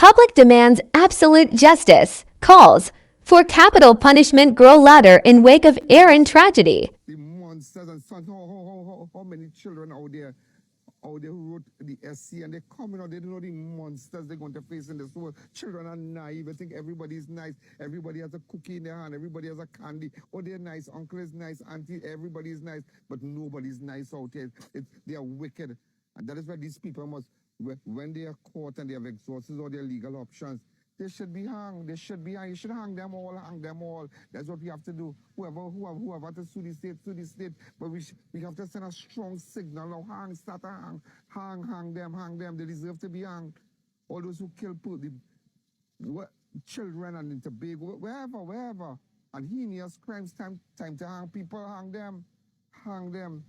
Public demands absolute justice. Calls for capital punishment grow louder in wake of Erin tragedy. The monsters and sons, how many children out there who wrote the SC and they're coming out, they don't know the monsters they're going to face in this world. Children are naive. I think everybody's nice. Everybody has a cookie in their hand. Everybody has a candy. Oh, they're nice. Uncle is nice. Auntie, everybody's nice. But nobody's nice out here. They are wicked. And that is why these people must, when they are caught and they have exhausted all their legal options, they should be hung. They should be hung. You should hang them all. Hang them all. That's what we have to do. Whoever to sue the state. But we have to send a strong signal. Now start to hang them. They deserve to be hanged. All those who kill children and in Tobago, wherever. And heinous crimes, time to hang people. Hang them.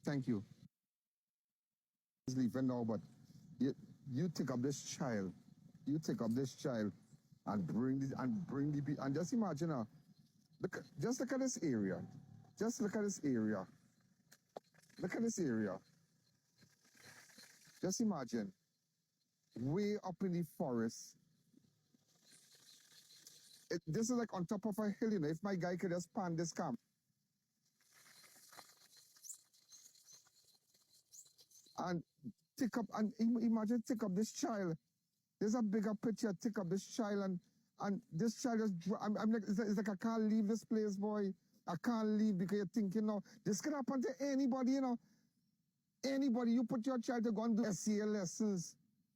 Thank you. Leaving now, but you take up this child. You take up this child and bring the people. And just imagine look at this area. Just look at this area. Look at this area. Just imagine. Way up in the forest. This is like on top of a hill, you know. If my guy could just pan this camp. And imagine take up this child. There's a bigger picture. Take up this child and this child is. I'm like, it's like I can't leave this place, boy. I can't leave because you're thinking, this can happen to anybody, Anybody. You put your child to go and do SCA lessons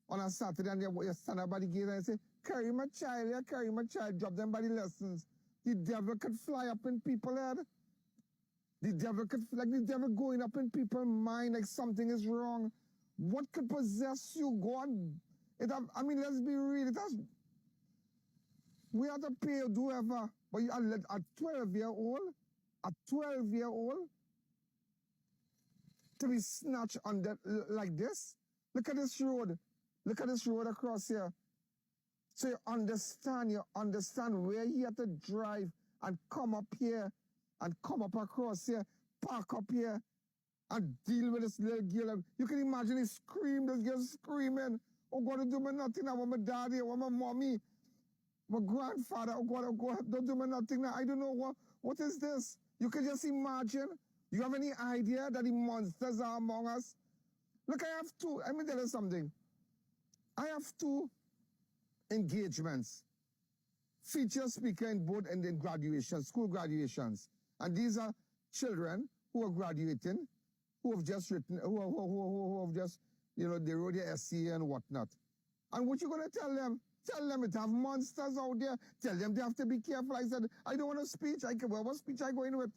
on a Saturday and you stand up by the gate and say, carry my child, drop them by the lessons. The devil could fly up in people's head. The devil going up in people's mind like something is wrong. What could possess you, God? Let's be real. We have to pay whoever. But a 12-year-old, to be snatched on that like this. Look at this road. Look at this road across here. So you understand where he had to drive and come up here and come up across here, park up here and deal with this little girl. You can imagine this girl screaming. Oh, God, don't do me nothing. I want my daddy, I want my mommy, my grandfather. Oh, God, don't do me nothing. I don't know what is this. You can just imagine. You have any idea that the monsters are among us? Look, I have two. Let me tell you something. I have two engagements. Feature speaker in both and then graduation, school graduations. And these are children who are graduating, who have just written, who have just, they wrote their SCA and whatnot. And what you going to tell them? Tell them it have monsters out there. Tell them they have to be careful. I said, I don't want a speech. What speech I go in with?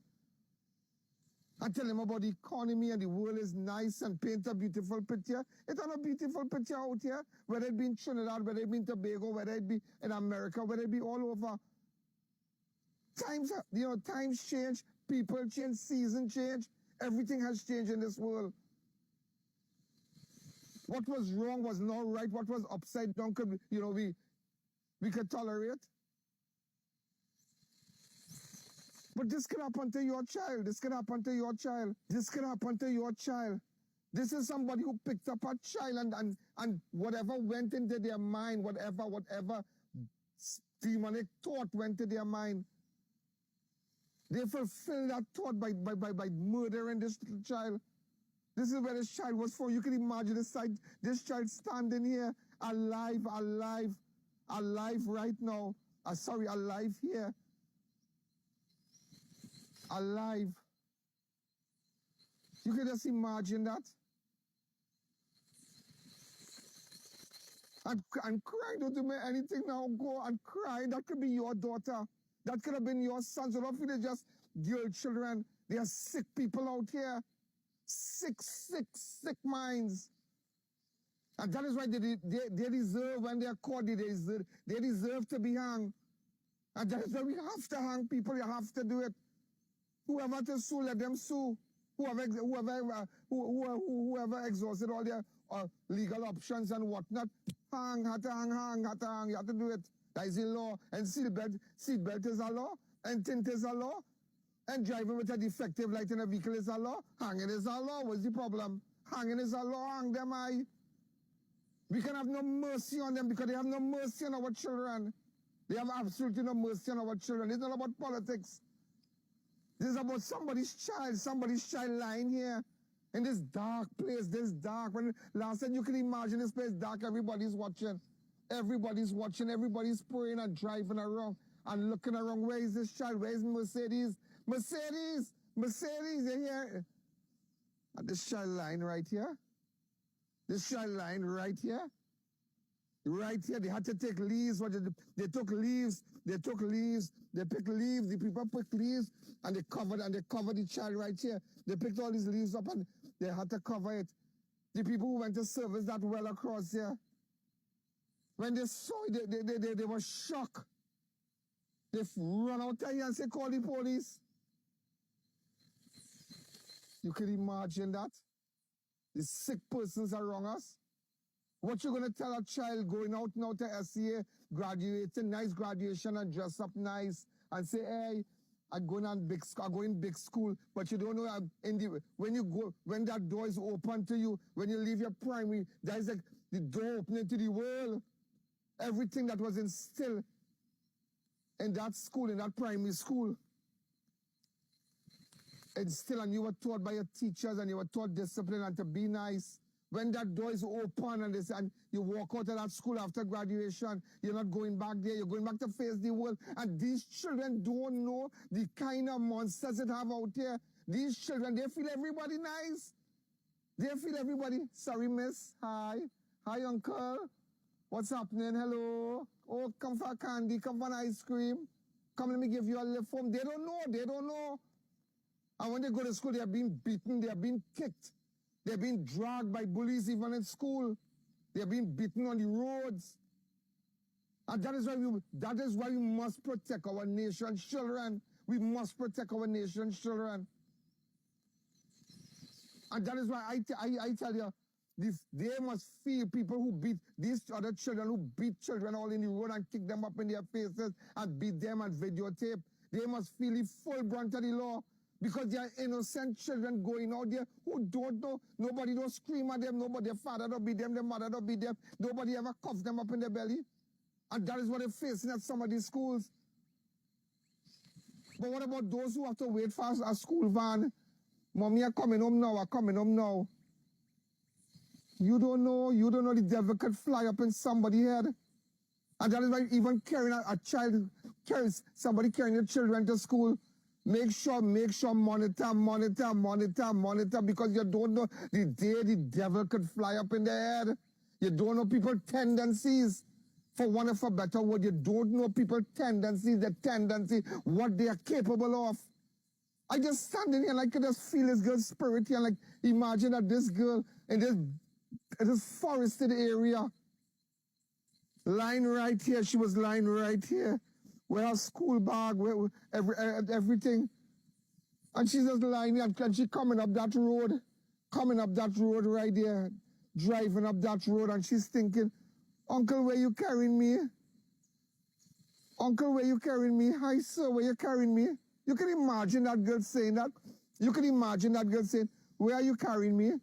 I tell them about the economy and the world is nice and paint a beautiful picture. It's not a beautiful picture out here, whether it be in Trinidad, whether it be in Tobago, whether it be in America, whether it be all over. Times change, people change, seasons change. Everything has changed in this world. What was wrong was not right. What was upside down could, we could tolerate. But this can happen to your child. This can happen to your child. This can happen to your child. This is somebody who picked up a child and whatever went into their mind, whatever demonic thought went to their mind, they fulfilled that thought by murdering this little child. This is where this child was for. You can imagine this child standing here, alive right now. Alive here. Alive. You can just imagine that. And crying, don't do me anything now, go and cry. That could be your daughter. That could have been your son. So don't feel it's just girl children. They are sick people out here. Sick minds. And that is why they deserve, when they are caught, they deserve to be hung. And that is why we have to hang people. You have to do it. Whoever to sue, let them sue. Whoever exhausted all their legal options and whatnot, hang. You have to do it. That is the law. And seatbelt is a law. And tint is a law. And driving with a defective light in a vehicle is a law. Hanging is a law. What's the problem? Hanging is a law. Hang them, We can have no mercy on them because they have no mercy on our children. They have absolutely no mercy on our children. It's not about politics. This is about somebody's child lying here in this dark place, this dark. When last time you can imagine this place dark, everybody's watching. Everybody's watching, everybody's praying and driving around and looking around. Where is this child? Where is Mercedes? Mercedes! Mercedes, you here? And this child lying right here. This child lying right here. Right here, they had to take leaves. They took leaves. They took leaves. They picked leaves. The people picked leaves and they covered the child right here. They picked all these leaves up and they had to cover it. The people who went to service that well across here, when they saw it, they were shocked. They run out here and say, call the police. You can imagine that? The sick persons around us. What you gonna tell a child going out now to SCA, graduating, nice graduation and dress up nice and say, hey, I'm going big school, but you don't know when that door is open to you, when you leave your primary, that is like the door opening to the world. Everything that was instilled in that school, in that primary school, instilled, and you were taught by your teachers and you were taught discipline and to be nice. When that door is open and you walk out of that school after graduation, you're not going back there, you're going back to face the world. And these children don't know the kind of monsters that have out there. These children, they feel everybody nice. They feel everybody, sorry miss, hi. Hi uncle, what's happening, hello. Oh, come for candy, come for an ice cream. Come, let me give you a lift home. They don't know. And when they go to school, they are being beaten, they are being kicked. They're being dragged by bullies even in school. They're being beaten on the roads. And that is why we must protect our nation's children. We must protect our nation's children. And that is why I tell you, they must feel people who beat these other children, who beat children all in the road and kick them up in their faces and beat them and videotape. They must feel the full brunt of the law. Because they are innocent children going out there who don't know. Nobody don't scream at them. Nobody, their father don't beat them. Their mother don't beat them. Nobody ever cuffs them up in the belly. And that is what they're facing at some of these schools. But what about those who have to wait for a school van? Mommy, I'm coming home now. You don't know the devil could fly up in somebody's head. And that is why even carrying somebody carrying your children to school, make sure, monitor, because you don't know the day the devil could fly up in the head. You don't know people's tendencies. For one of a better word, you don't know people's tendencies, what they are capable of. I just standing here and I could just feel this girl's spirit here, and like imagine that this girl in this forested area, lying right here, she was lying right here, with her school bag, with everything. And she's just lying here, and she coming up that road right there, driving up that road, and she's thinking, Uncle, where you carrying me? Uncle, where you carrying me? Hi, sir, where you carrying me? You can imagine that girl saying that. You can imagine that girl saying, where are you carrying me?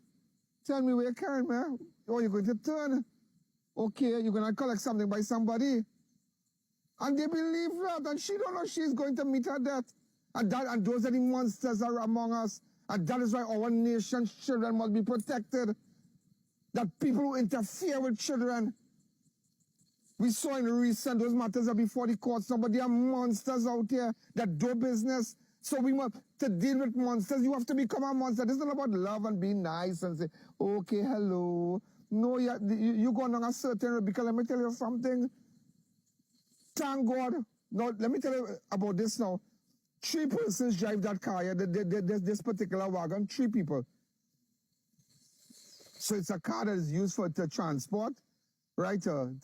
Tell me where you're carrying me. Oh, you're going to turn. Okay, you're going to collect something by somebody. And they believe that, and she don't know she's going to meet her death. And those are the monsters are among us. And that is why our nation's children must be protected. That people who interfere with children. We saw in recent, those matters are before the courts now, but there are monsters out here that do business. So we must, to deal with monsters, you have to become a monster. This is not about love and being nice and say, okay, hello. No, you're going on a certain road, because let me tell you something. Thank God. Now, let me tell you about this now. 3 persons drive that car here, this particular wagon, 3 people. So it's a car that is used to transport, right, to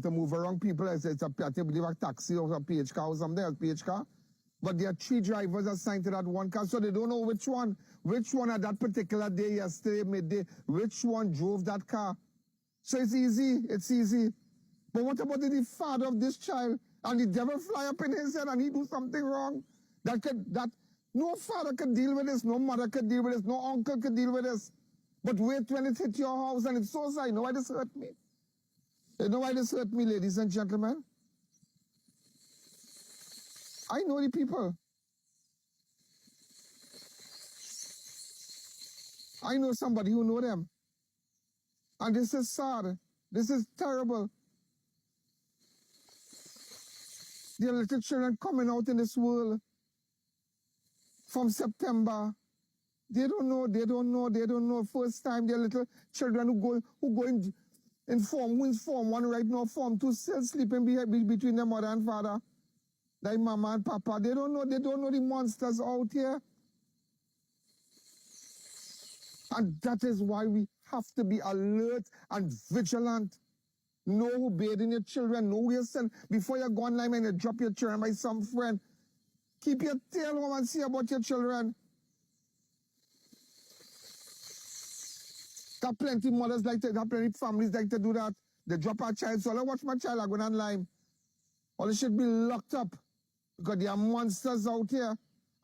move around people. It's a taxi or a PH car or something, a PH car. But there are 3 drivers assigned to that one car, so they don't know which one at that particular day, yesterday, midday, which one drove that car. So it's easy. But what about the father of this child? And the devil fly up in his head and he do something wrong? That no father could deal with this, no mother could deal with this, no uncle could deal with this. But wait when it hit your house and it's so sad, you know why this hurt me? You know why this hurt me, ladies and gentlemen? I know the people. I know somebody who know them. And this is sad. This is terrible. There are little children coming out in this world from September. They don't know. First time, there are little children who go in form 1 right now, form 2, still sleeping between their mother and father. Like mama and papa. They don't know the monsters out here. And that is why we have to be alert and vigilant. Know who bathing your children, know who you send. Before you go online and you drop your children by some friend, keep your tail home and see about your children. Got plenty mothers like that, got plenty families like to do that. They drop our child, so I watch my child, I go online. Or they should be locked up because there are monsters out here.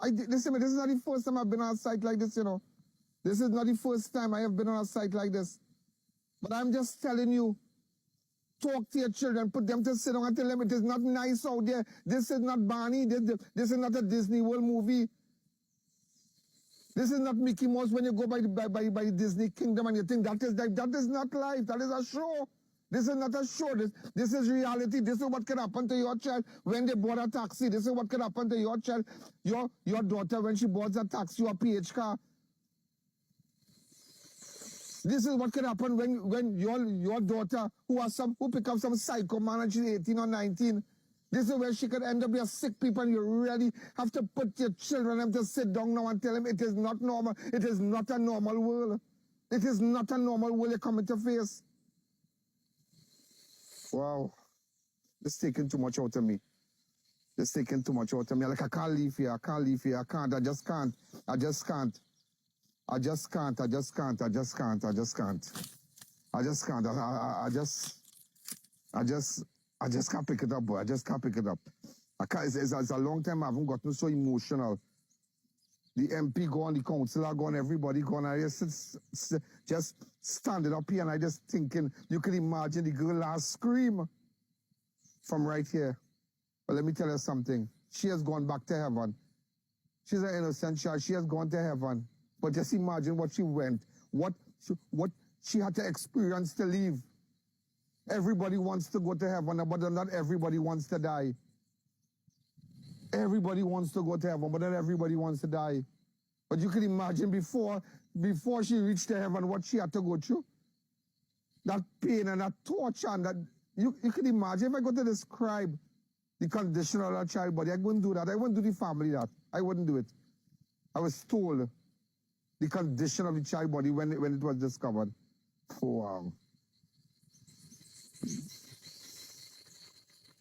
Listen, this is not the first time I've been on a site like this, you know. This is not the first time I have been on a site like this. But I'm just telling you, talk to your children, put them to sit down and tell them it is not nice out there. This is not Barney. This is not a Disney World movie. This is not Mickey Mouse when you go by the Disney Kingdom and you think that is not life. That is a show. This is not a show. This is reality. This is what can happen to your child when they board a taxi. This is what can happen to your child, your daughter when she boards a taxi or a PH car. This is what can happen when your daughter who pick up some psycho man and she's 18 or 19. This is where she could end up with sick people and you really have to put your children and to sit down now and tell them it is not normal. It is not a normal world. It is not a normal world you're coming to face. Wow. This taking too much out of me. This taking too much out of me. Like I can't leave here. I can't leave here. I can't. I just can't. I just can't. I just can't. I just can't. I just can't. I just can't. I just can't. I just can't pick it up, boy. I just can't pick it up. I can't. It's a long time I haven't gotten so emotional. The MP gone, the councillor gone, everybody gone. I just standing up here and I just thinking, you can imagine the girl last scream from right here. But let me tell you something. She has gone back to heaven. She's an innocent child. She has gone to heaven. But just imagine what she went, what she had to experience to leave. Everybody wants to go to heaven, but not everybody wants to die. Everybody wants to go to heaven, but not everybody wants to die. But you can imagine before she reached to heaven, what she had to go through. That pain and that torture and that, you can imagine if I go to describe the condition of that child body, I wouldn't do that. I wouldn't do the family that. I wouldn't do it. I was told the condition of the child body when it was discovered. Wow.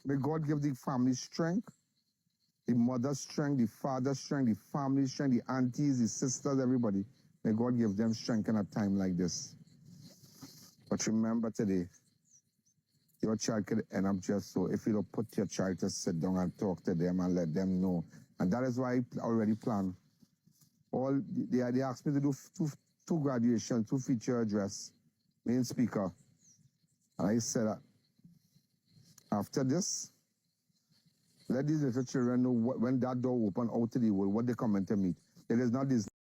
May God give the family strength, the mother's strength, the father's strength, the family strength, the aunties, the sisters, everybody. May God give them strength in a time like this. But remember today, your child could end up just so if you don't put your child to sit down and talk to them and let them know. And that is why I already planned. They asked me to do two graduations, 2 feature address, main speaker. And I said, after this, let these little children know when that door open out to the world, what they come to meet. It is not this